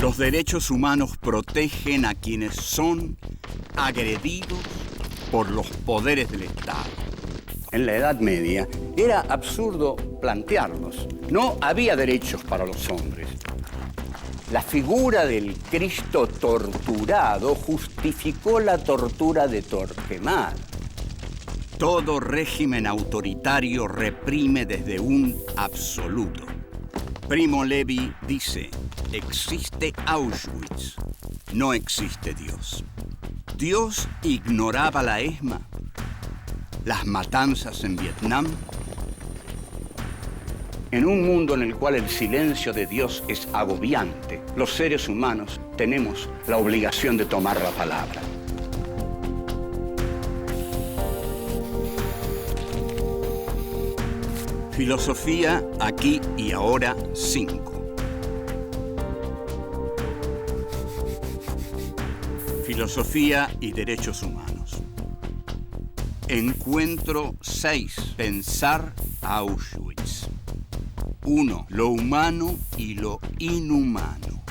Los derechos humanos protegen a quienes son agredidos por los poderes del Estado. En la Edad Media era absurdo plantearlos. No había derechos para los hombres. La figura del Cristo torturado justificó la tortura de Torquemada. Todo régimen autoritario reprime desde un absoluto. Primo Levi dice, existe Auschwitz, no existe Dios. ¿Dios ignoraba la ESMA? ¿Las matanzas en Vietnam? En un mundo en el cual el silencio de Dios es agobiante, los seres humanos tenemos la obligación de tomar la palabra. Filosofía aquí y ahora 5. Filosofía y derechos humanos. Encuentro 6. Pensar Auschwitz. 1. Lo humano y lo inhumano.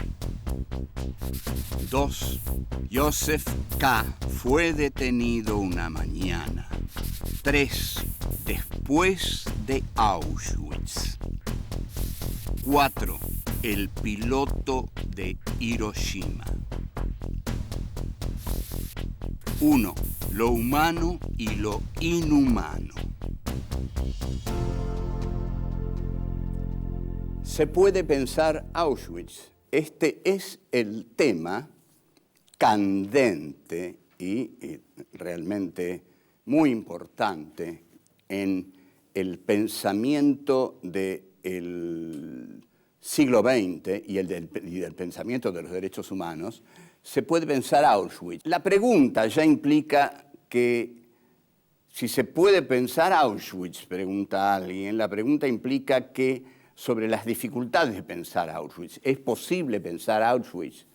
2. Joseph K. fue detenido una mañana. 3. Después de Auschwitz. 4. El piloto de Hiroshima. 1. Lo humano y lo inhumano. Se puede pensar Auschwitz. Este es el tema candente y realmente muy importante en el pensamiento del siglo XX y del pensamiento de los derechos humanos. Se puede pensar Auschwitz. La pregunta ya implica que si se puede pensar Auschwitz, pregunta alguien, la pregunta implica que sobre las dificultades de pensar Auschwitz. ¿Es posible pensar Auschwitz?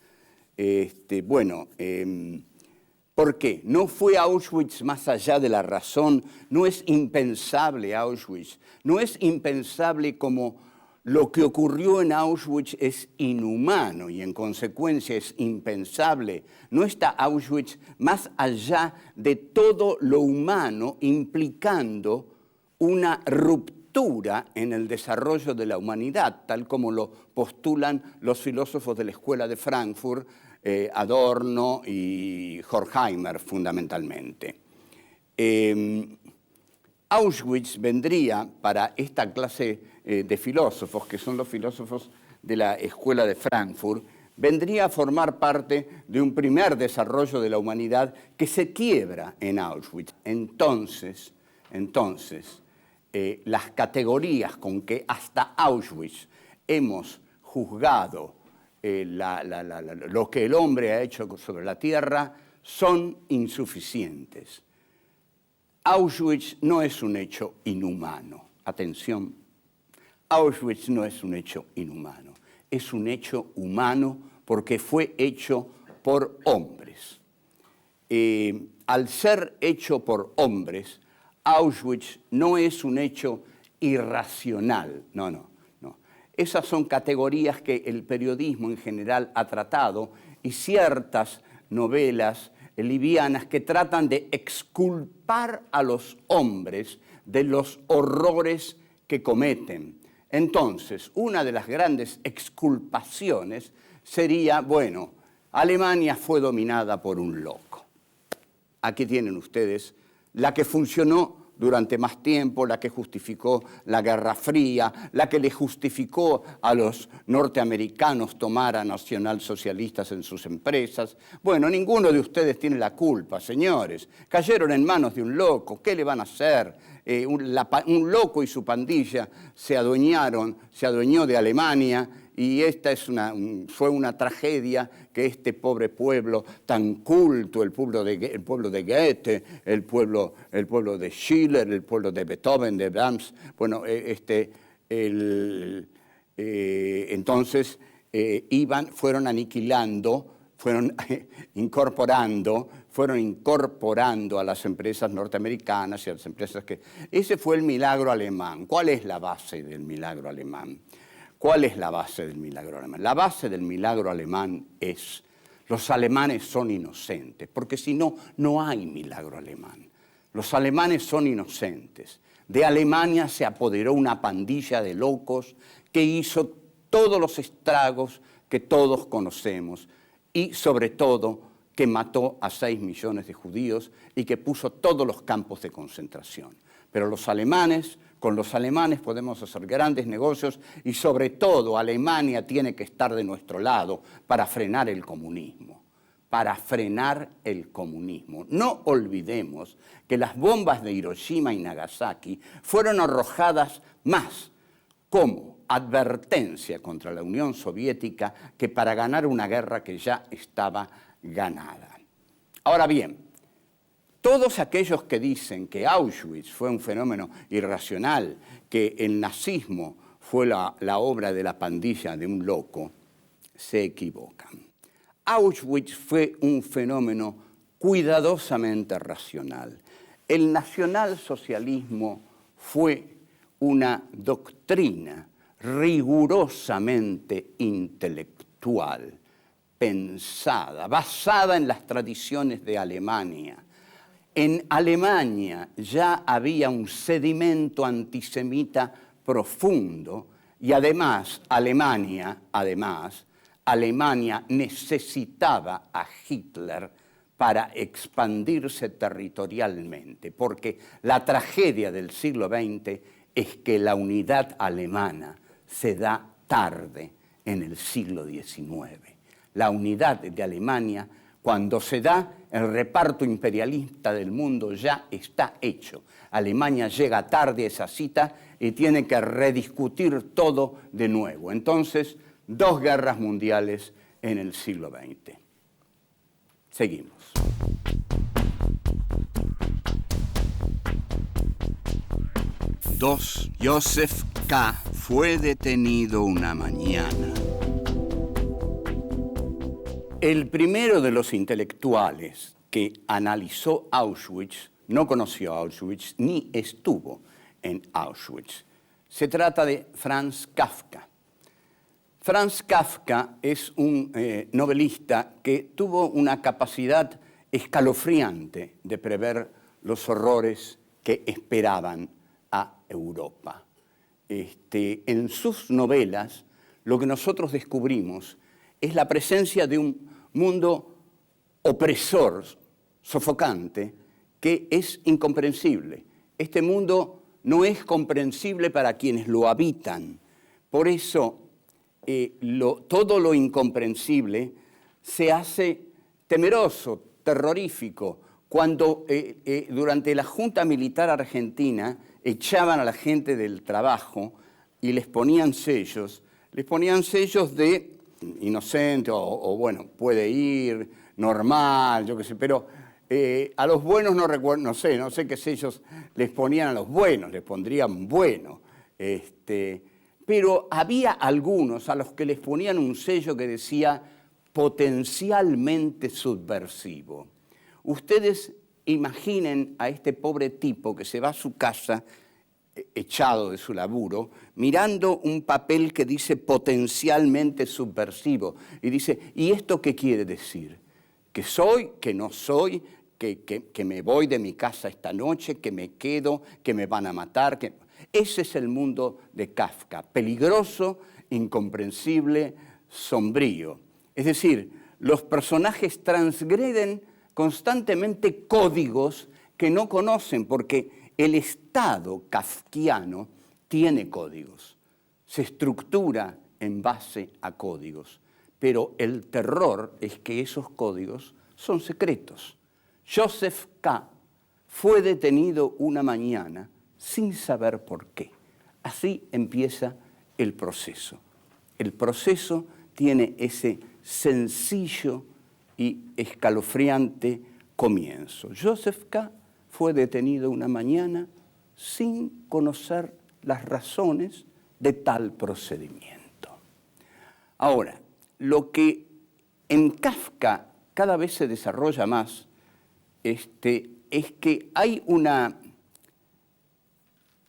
¿Por qué? ¿No fue Auschwitz más allá de la razón? ¿No es impensable Auschwitz? ¿No es impensable como lo que ocurrió en Auschwitz es inhumano y en consecuencia es impensable? ¿No está Auschwitz más allá de todo lo humano, implicando una ruptura en el desarrollo de la humanidad, tal como lo postulan los filósofos de la Escuela de Frankfurt, Adorno y Horkheimer fundamentalmente? Auschwitz vendría para esta clase de filósofos, que son los filósofos de la Escuela de Frankfurt, vendría a formar parte de un primer desarrollo de la humanidad que se quiebra en Auschwitz. Entonces, las categorías con que hasta Auschwitz hemos juzgado lo que el hombre ha hecho sobre la tierra son insuficientes. Auschwitz no es un hecho inhumano. Atención, Auschwitz no es un hecho inhumano. Es un hecho humano porque fue hecho por hombres. Al ser hecho por hombres, Auschwitz no es un hecho irracional. No. Esas son categorías que el periodismo en general ha tratado y ciertas novelas livianas que tratan de exculpar a los hombres de los horrores que cometen. Entonces, una de las grandes exculpaciones sería, Alemania fue dominada por un loco. Aquí tienen ustedes la que funcionó durante más tiempo, la que justificó la Guerra Fría, la que le justificó a los norteamericanos tomar a nacionalsocialistas en sus empresas. Ninguno de ustedes tiene la culpa, señores. Cayeron en manos de un loco, ¿qué le van a hacer? Un loco y su pandilla se adueñó de Alemania, y esta fue una tragedia que este pobre pueblo tan culto, el pueblo de Goethe, el pueblo de Schiller, el pueblo de Beethoven, de Brahms, entonces fueron aniquilando, fueron incorporando a las empresas norteamericanas y a las empresas que... Ese fue el milagro alemán. ¿Cuál es la base del milagro alemán? ¿Cuál es la base del milagro alemán? La base del milagro alemán es: los alemanes son inocentes, porque si no, no hay milagro alemán. Los alemanes son inocentes. De Alemania se apoderó una pandilla de locos que hizo todos los estragos que todos conocemos y, sobre todo, que mató a 6 millones de judíos y que puso todos los campos de concentración. Pero los alemanes, con los alemanes podemos hacer grandes negocios y, sobre todo, Alemania tiene que estar de nuestro lado para frenar el comunismo. Para frenar el comunismo. No olvidemos que las bombas de Hiroshima y Nagasaki fueron arrojadas más como advertencia contra la Unión Soviética que para ganar una guerra que ya estaba ganada. Ahora bien, todos aquellos que dicen que Auschwitz fue un fenómeno irracional, que el nazismo fue la obra de la pandilla de un loco, se equivocan. Auschwitz fue un fenómeno cuidadosamente racional. El nacionalsocialismo fue una doctrina rigurosamente intelectual, pensada, basada en las tradiciones de Alemania. En Alemania ya había un sedimento antisemita profundo y además Alemania necesitaba a Hitler para expandirse territorialmente, porque la tragedia del siglo XX es que la unidad alemana se da tarde en el siglo XIX. La unidad de Alemania, cuando se da, el reparto imperialista del mundo ya está hecho. Alemania llega tarde a esa cita y tiene que rediscutir todo de nuevo. Entonces, 2 guerras mundiales en el siglo XX. Seguimos. Dos. Joseph K. fue detenido una mañana. El primero de los intelectuales que analizó Auschwitz no conoció Auschwitz ni estuvo en Auschwitz. Se trata de Franz Kafka. Franz Kafka es un novelista que tuvo una capacidad escalofriante de prever los horrores que esperaban a Europa. En sus novelas, lo que nosotros descubrimos es la presencia de un mundo opresor, sofocante, que es incomprensible. Este mundo no es comprensible para quienes lo habitan. Por eso, todo lo incomprensible se hace temeroso, terrorífico. Cuando durante la Junta Militar Argentina echaban a la gente del trabajo y les ponían sellos de inocente o bueno, puede ir, normal, yo qué sé, pero a los buenos no recuerdo, no sé qué sellos les ponían a los buenos, les pondrían bueno. Pero había algunos a los que les ponían un sello que decía potencialmente subversivo. Ustedes imaginen a este pobre tipo que se va a su casa, echado de su laburo, mirando un papel que dice potencialmente subversivo. Y dice, ¿y esto qué quiere decir? ¿Que soy, que no soy, que me voy de mi casa esta noche, que me quedo, que me van a matar? Ese es el mundo de Kafka, peligroso, incomprensible, sombrío. Es decir, los personajes transgreden constantemente códigos que no conocen, porque el Estado kafkiano tiene códigos, se estructura en base a códigos, pero el terror es que esos códigos son secretos. Joseph K. fue detenido una mañana sin saber por qué. Así empieza el proceso. El proceso tiene ese sencillo y escalofriante comienzo. Joseph K. fue detenido una mañana sin conocer las razones de tal procedimiento. Ahora, lo que en Kafka cada vez se desarrolla más es que hay una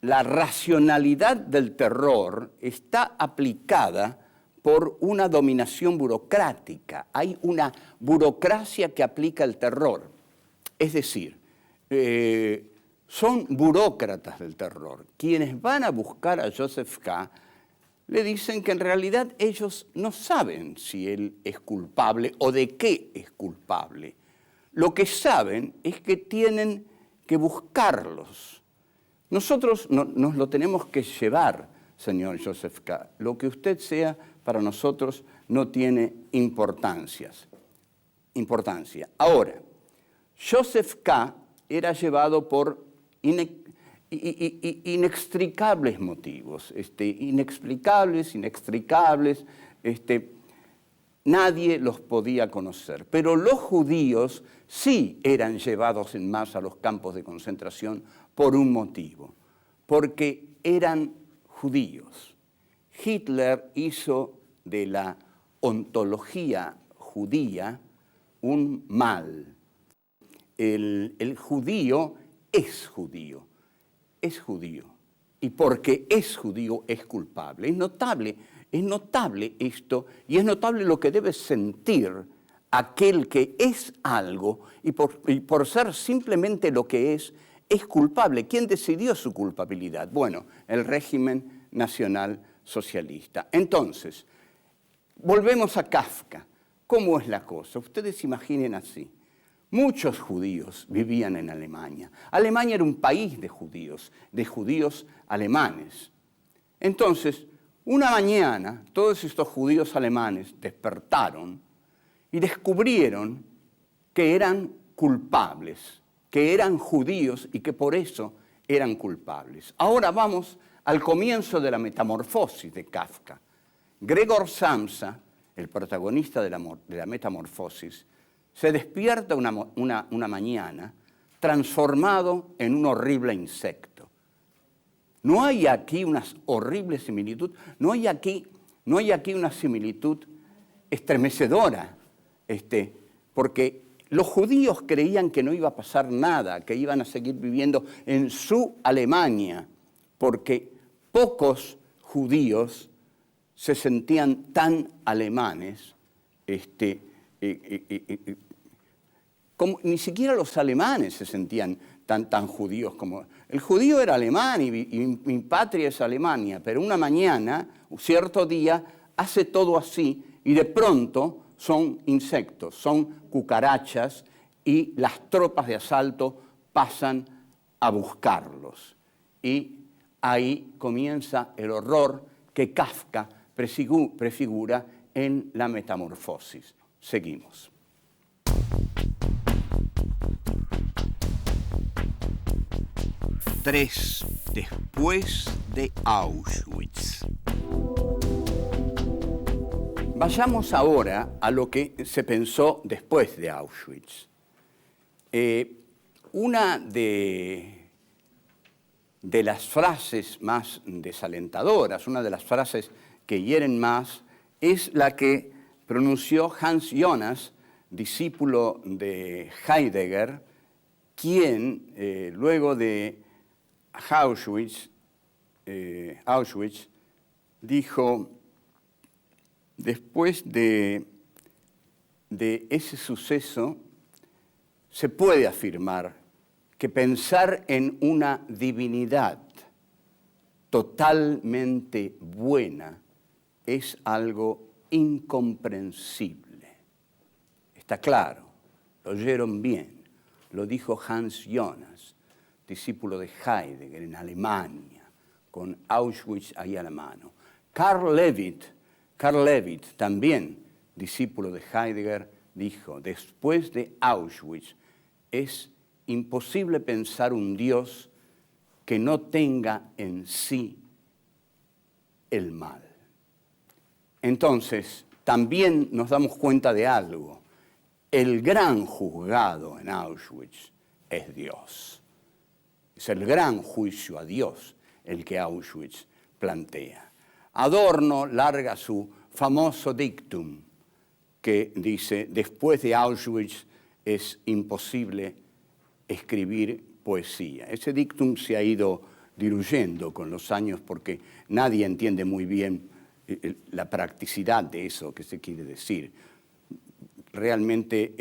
la racionalidad del terror está aplicada por una dominación burocrática. Hay una burocracia que aplica el terror. Es decir, son burócratas del terror. Quienes van a buscar a Joseph K. le dicen que en realidad ellos no saben si él es culpable o de qué es culpable. Lo que saben es que tienen que buscarlos. Nosotros nos lo tenemos que llevar, señor Joseph K. Lo que usted sea para nosotros no tiene importancia. Ahora, Joseph K. era llevado por inextricables motivos, inexplicables, inextricables, nadie los podía conocer. Pero los judíos sí eran llevados en masa a los campos de concentración por un motivo, porque eran judíos. Hitler hizo de la ontología judía un mal. El judío es judío, y porque es judío es culpable. Es notable esto, y es notable lo que debe sentir aquel que es algo, y por ser simplemente lo que es culpable. ¿Quién decidió su culpabilidad? Bueno, el régimen nacional socialista. Entonces, volvemos a Kafka. ¿Cómo es la cosa? Ustedes imaginen así. Muchos judíos vivían en Alemania. Alemania era un país de judíos alemanes. Entonces, una mañana, todos estos judíos alemanes despertaron y descubrieron que eran culpables, que eran judíos y que por eso eran culpables. Ahora vamos al comienzo de la metamorfosis de Kafka. Gregor Samsa, el protagonista de la metamorfosis, se despierta una mañana transformado en un horrible insecto. No hay aquí una horrible similitud, no hay aquí una similitud estremecedora, porque los judíos creían que no iba a pasar nada, que iban a seguir viviendo en su Alemania, porque pocos judíos se sentían tan alemanes, como ni siquiera los alemanes se sentían tan judíos como... El judío era alemán y mi patria es Alemania, pero una mañana, un cierto día, hace todo así y de pronto son insectos, son cucarachas y las tropas de asalto pasan a buscarlos. Y ahí comienza el horror que Kafka prefigura en la metamorfosis. Seguimos. Tres después de Auschwitz. Vayamos ahora a lo que se pensó después de Auschwitz. Una de las frases más desalentadoras, una de las frases que hieren más, es la que pronunció Hans Jonas, discípulo de Heidegger, quien luego de Auschwitz dijo, después de ese suceso, se puede afirmar que pensar en una divinidad totalmente buena es algo incomprensible. Está claro, lo oyeron bien, lo dijo Hans Jonas, discípulo de Heidegger en Alemania, con Auschwitz ahí a la mano. Karl Levitt, también discípulo de Heidegger, dijo, después de Auschwitz es imposible pensar un Dios que no tenga en sí el mal. Entonces, también nos damos cuenta de algo. El gran juzgado en Auschwitz es Dios. Es el gran juicio a Dios el que Auschwitz plantea. Adorno larga su famoso dictum que dice, después de Auschwitz es imposible escribir poesía. Ese dictum se ha ido diluyendo con los años porque nadie entiende muy bien la practicidad de eso que se quiere decir. Realmente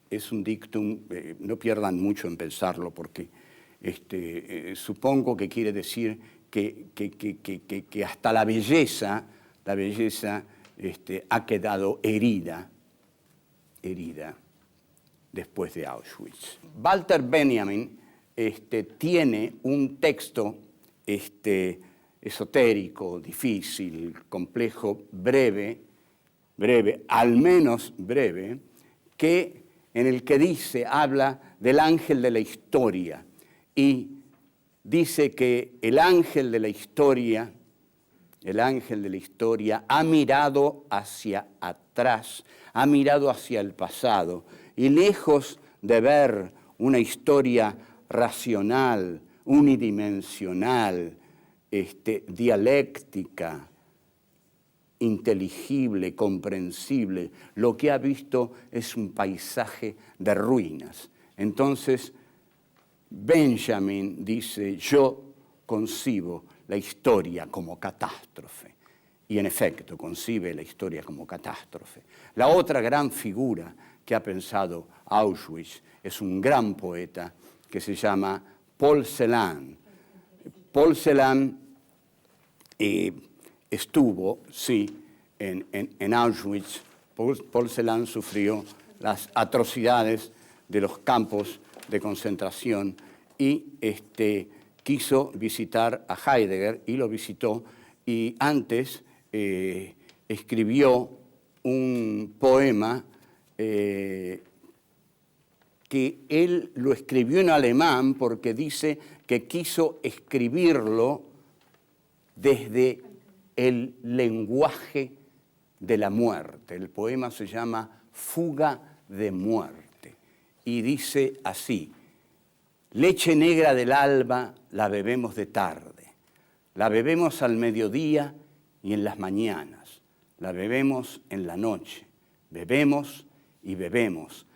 es un dictum, no pierdan mucho en pensarlo porque supongo que quiere decir que hasta la belleza ha quedado herida después de Auschwitz. Walter Benjamin tiene un texto esotérico, difícil, complejo, breve, al menos breve, en el que habla del ángel de la historia y dice que el ángel de la historia ha mirado hacia atrás, ha mirado hacia el pasado y lejos de ver una historia racional, unidimensional, dialéctica, inteligible, comprensible, lo que ha visto es un paisaje de ruinas. Entonces, Benjamin dice, yo concibo la historia como catástrofe. Y en efecto, concibe la historia como catástrofe. La otra gran figura que ha pensado Auschwitz es un gran poeta que se llama Paul Celan. Paul Celan estuvo, sí, en Auschwitz. Paul Celan sufrió las atrocidades de los campos de concentración y quiso visitar a Heidegger y lo visitó y antes escribió un poema que él lo escribió en alemán porque dice que quiso escribirlo desde el lenguaje de la muerte. El poema se llama Fuga de muerte y dice así: leche negra del alba la bebemos de tarde, la bebemos al mediodía y en las mañanas, la bebemos en la noche, bebemos y bebemos.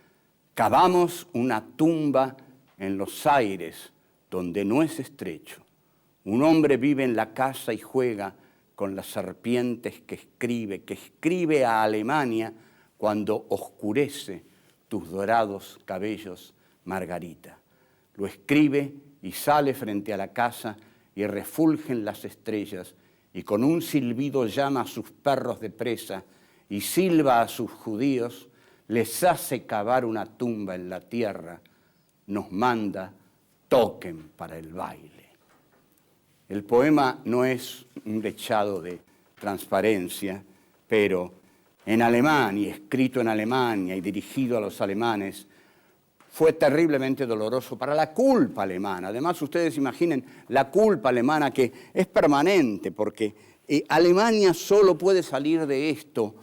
Cavamos una tumba en los aires donde no es estrecho. Un hombre vive en la casa y juega con las serpientes que escribe a Alemania cuando oscurece tus dorados cabellos, Margarita. Lo escribe y sale frente a la casa y refulgen las estrellas y con un silbido llama a sus perros de presa y silba a sus judíos, les hace cavar una tumba en la tierra, nos manda, toquen para el baile. El poema no es un dechado de transparencia, pero en alemán y escrito en Alemania y dirigido a los alemanes, fue terriblemente doloroso para la culpa alemana. Además, ustedes imaginen la culpa alemana que es permanente, porque Alemania solo puede salir de esto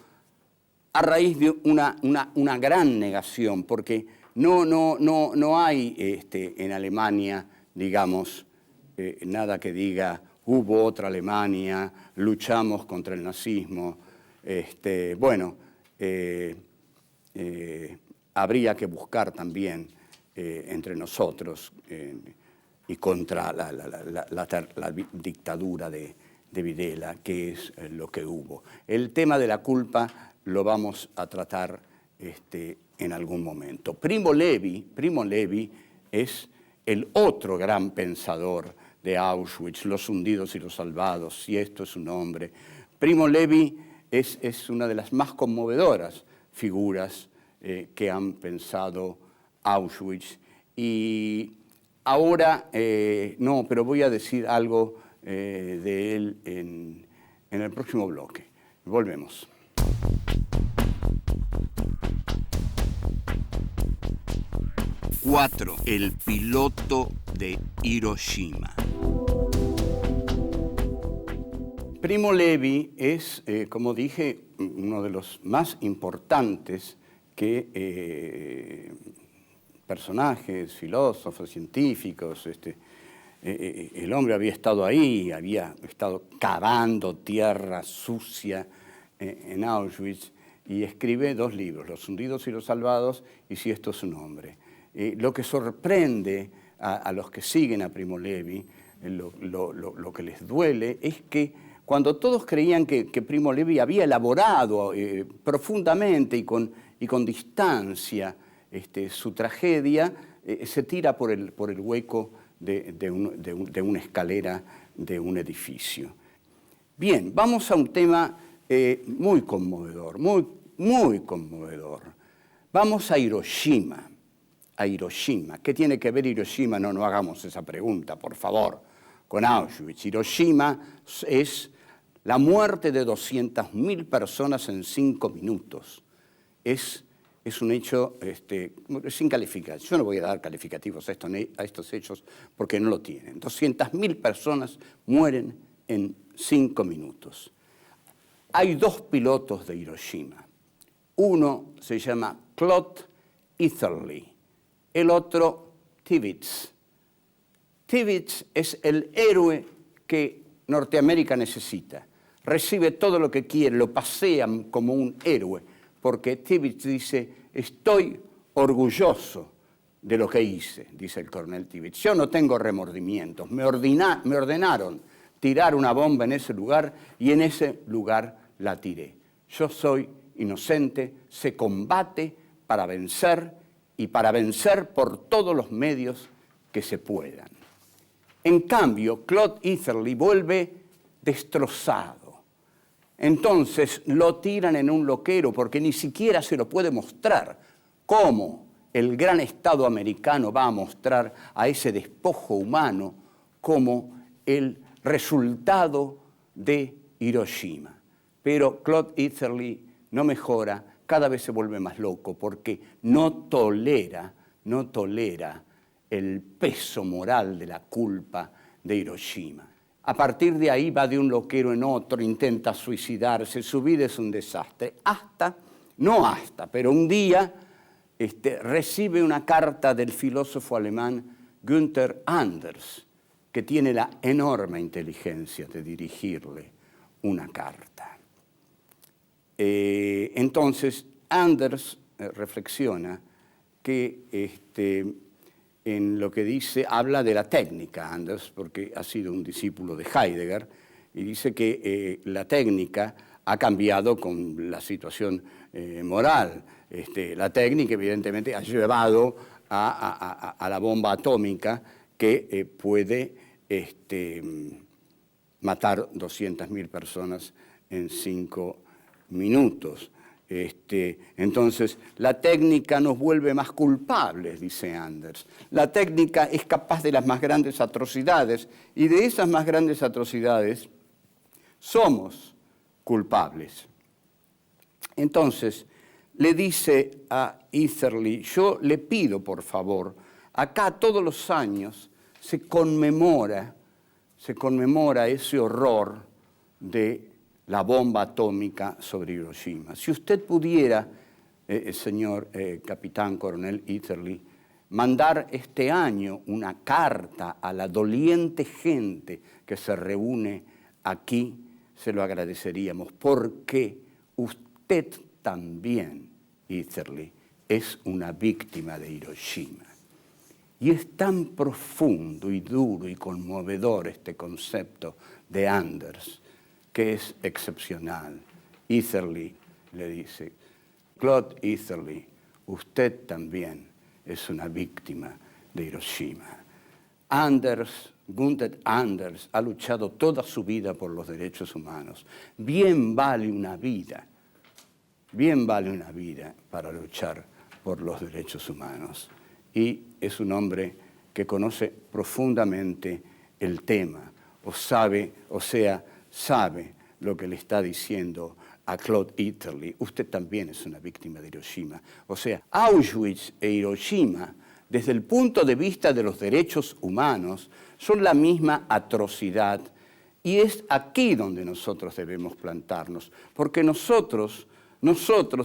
a raíz de una gran negación, porque no hay en Alemania, digamos, nada que diga, hubo otra Alemania, luchamos contra el nazismo. Habría que buscar también entre nosotros y contra la dictadura de Videla, que es lo que hubo. El tema de la culpa lo vamos a tratar en algún momento. Primo Levi es el otro gran pensador de Auschwitz, los hundidos y los salvados, si esto es un nombre. Primo Levi es una de las más conmovedoras figuras que han pensado Auschwitz. Y ahora, pero voy a decir algo de él en el próximo bloque. Volvemos. Cuatro, el piloto de Hiroshima. Primo Levi es, como dije, uno de los más importantes personajes, filósofos, científicos. El hombre había estado ahí, había estado cavando tierra sucia en Auschwitz y escribe 2 libros, Los hundidos y los salvados y Si esto es un hombre. Lo que sorprende a los que siguen a Primo Levi, lo que les duele es que cuando todos creían que Primo Levi había elaborado profundamente y con distancia su tragedia, se tira por el hueco de una escalera de un edificio. Bien, vamos a un tema muy conmovedor, muy conmovedor. Vamos a Hiroshima. ¿Qué tiene que ver Hiroshima? No hagamos esa pregunta, por favor, con Auschwitz. Hiroshima es la muerte de 200.000 personas en 5 minutos. Es un hecho sin calificación. Yo no voy a dar calificativos a estos hechos porque no lo tienen. 200.000 personas mueren en 5 minutos. Hay 2 pilotos de Hiroshima. Uno se llama Claude Eatherly, el otro Tibbets. Tibbets es el héroe que Norteamérica necesita. Recibe todo lo que quiere, lo pasean como un héroe, porque Tibbets dice, estoy orgulloso de lo que hice, dice el coronel Tibbets. Yo no tengo remordimientos, me ordenaron tirar una bomba en ese lugar y en ese lugar la tiré. Yo soy inocente, se combate para vencer y para vencer por todos los medios que se puedan. En cambio, Claude Eatherly vuelve destrozado. Entonces lo tiran en un loquero porque ni siquiera se lo puede mostrar. ¿Cómo el gran Estado americano va a mostrar a ese despojo humano como el resultado de Hiroshima? Pero Claude Eatherly no mejora, cada vez se vuelve más loco porque no tolera el peso moral de la culpa de Hiroshima. A partir de ahí va de un loquero en otro, intenta suicidarse, su vida es un desastre. Pero un día recibe una carta del filósofo alemán Günther Anders, que tiene la enorme inteligencia de dirigirle una carta. Entonces, Anders reflexiona que en lo que dice, habla de la técnica, Anders, porque ha sido un discípulo de Heidegger, y dice que la técnica ha cambiado con la situación moral. La técnica, evidentemente, ha llevado a la bomba atómica que puede matar 200.000 personas en 5 minutos. Entonces, la técnica nos vuelve más culpables, dice Anders. La técnica es capaz de las más grandes atrocidades y de esas más grandes atrocidades somos culpables. Entonces, le dice a Eatherly, yo le pido, por favor, acá todos los años se conmemora ese horror de la bomba atómica sobre Hiroshima. Si usted pudiera, señor capitán coronel Eatherly, mandar este año una carta a la doliente gente que se reúne aquí, se lo agradeceríamos, porque usted también, Eatherly, es una víctima de Hiroshima. Y es tan profundo y duro y conmovedor este concepto de Anders, que es excepcional. Eatherly le dice, Claude Eatherly, usted también es una víctima de Hiroshima. Günther Anders ha luchado toda su vida por los derechos humanos. Bien vale una vida para luchar por los derechos humanos. Y es un hombre que conoce profundamente el tema, sabe lo que le está diciendo a Claude Eatherly. Usted también es una víctima de Hiroshima. O sea, Auschwitz e Hiroshima, desde el punto de vista de los derechos humanos, son la misma atrocidad. Y es aquí donde nosotros debemos plantarnos, porque nosotros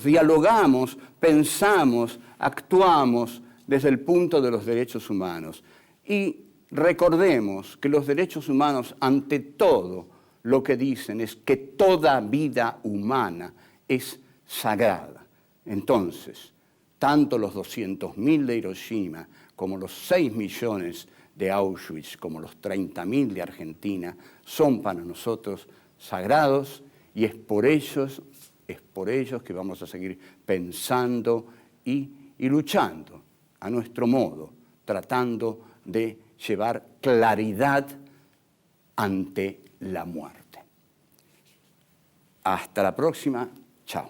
dialogamos, pensamos, actuamos desde el punto de los derechos humanos. Y recordemos que los derechos humanos, ante todo, lo que dicen es que toda vida humana es sagrada. Entonces, tanto los 200.000 de Hiroshima como los 6 millones de Auschwitz, como los 30.000 de Argentina, son para nosotros sagrados, y es por ellos que vamos a seguir pensando y luchando a nuestro modo, tratando de llevar claridad ante la muerte. Hasta la próxima. Chao.